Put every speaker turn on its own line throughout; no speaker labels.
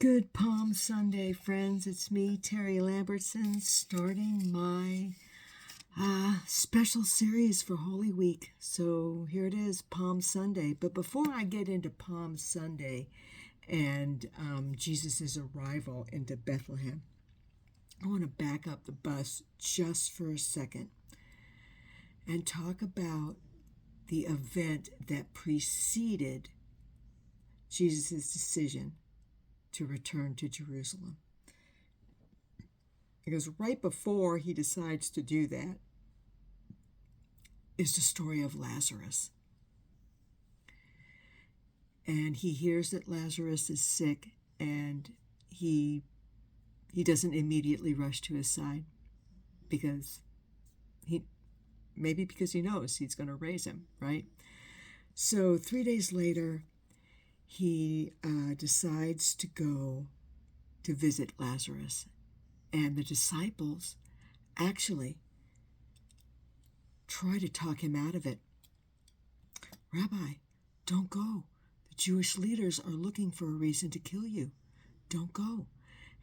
Good Palm Sunday, friends. It's me, Terry Lambertson, starting my special series for Holy Week. So here it is, Palm Sunday. But before I get into Palm Sunday and Jesus' arrival into Bethlehem, I want to back up the bus just for a second and talk about the event that preceded Jesus' decision to return to Jerusalem. Because right before he decides to do that is the story of Lazarus. And he hears that Lazarus is sick, and he doesn't immediately rush to his side because he knows he's going to raise him, right? So 3 days later, he decides to go to visit Lazarus. And the disciples actually try to talk him out of it. Rabbi, don't go. The Jewish leaders are looking for a reason to kill you. Don't go.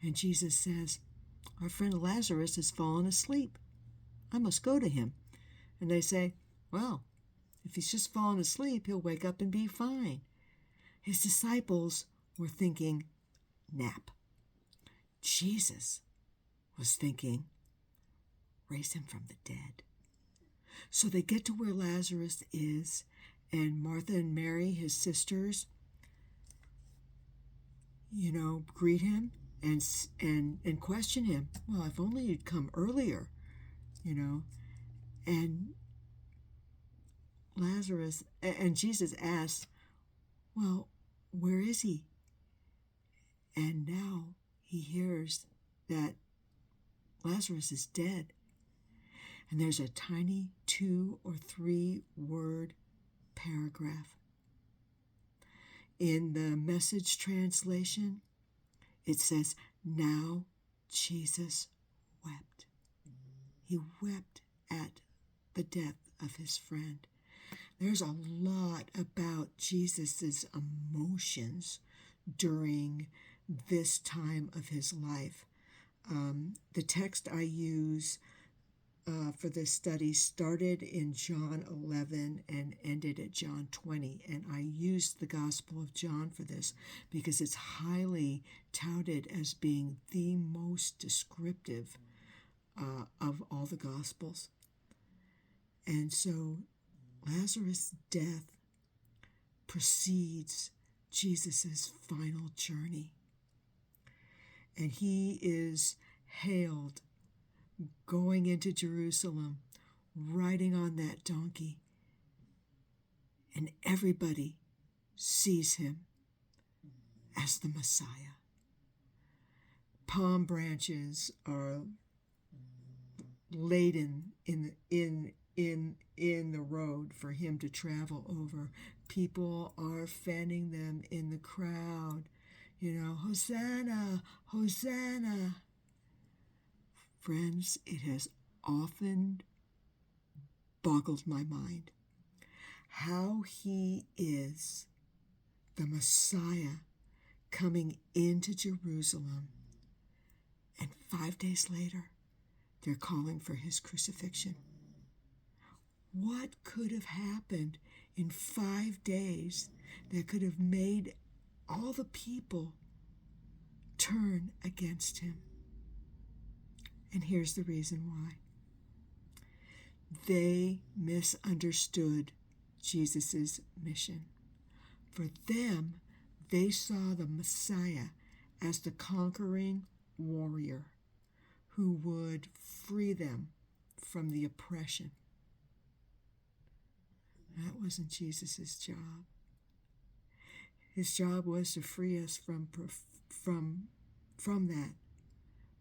And Jesus says, our friend Lazarus has fallen asleep. I must go to him. And they say, well, if he's just fallen asleep, he'll wake up and be fine. His disciples were thinking, nap. Jesus was thinking, raise him from the dead. So they get to where Lazarus is, and Martha and Mary, his sisters, greet him and question him. Well, if only you'd come earlier, And Lazarus, and Jesus asks, well, where is he? And now he hears that Lazarus is dead. And there's a tiny 2 or 3 word paragraph. In the Message translation, it says, now Jesus wept. He wept at the death of his friend. There's a lot about Jesus's emotions during this time of his life. The text I use for this study started in John 11 and ended at John 20. And I used the Gospel of John for this because it's highly touted as being the most descriptive of all the Gospels. And so Lazarus' death precedes Jesus' final journey. And he is hailed going into Jerusalem, riding on that donkey. And everybody sees him as the Messiah. Palm branches are laden in the road for him to travel over. People are fanning them in the crowd. Hosanna, Hosanna. Friends, it has often boggled my mind how he is the Messiah coming into Jerusalem, and 5 days later, they're calling for his crucifixion. What could have happened in 5 days that could have made all the people turn against him? And here's the reason why. They misunderstood Jesus' mission. For them, they saw the Messiah as the conquering warrior who would free them from the oppression. That wasn't Jesus' job. His job was to free us from that,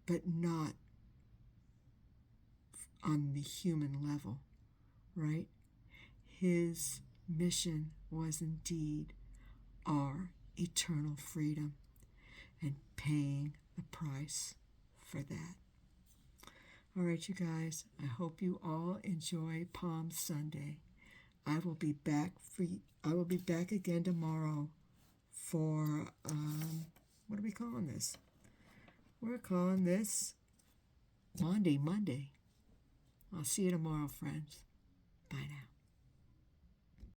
but not on the human level, right? His mission was indeed our eternal freedom and paying the price for that. All right, you guys, I hope you all enjoy Palm Sunday. I will be back again tomorrow for What are we calling this? We're calling this Monday. I'll see you tomorrow, friends. Bye now.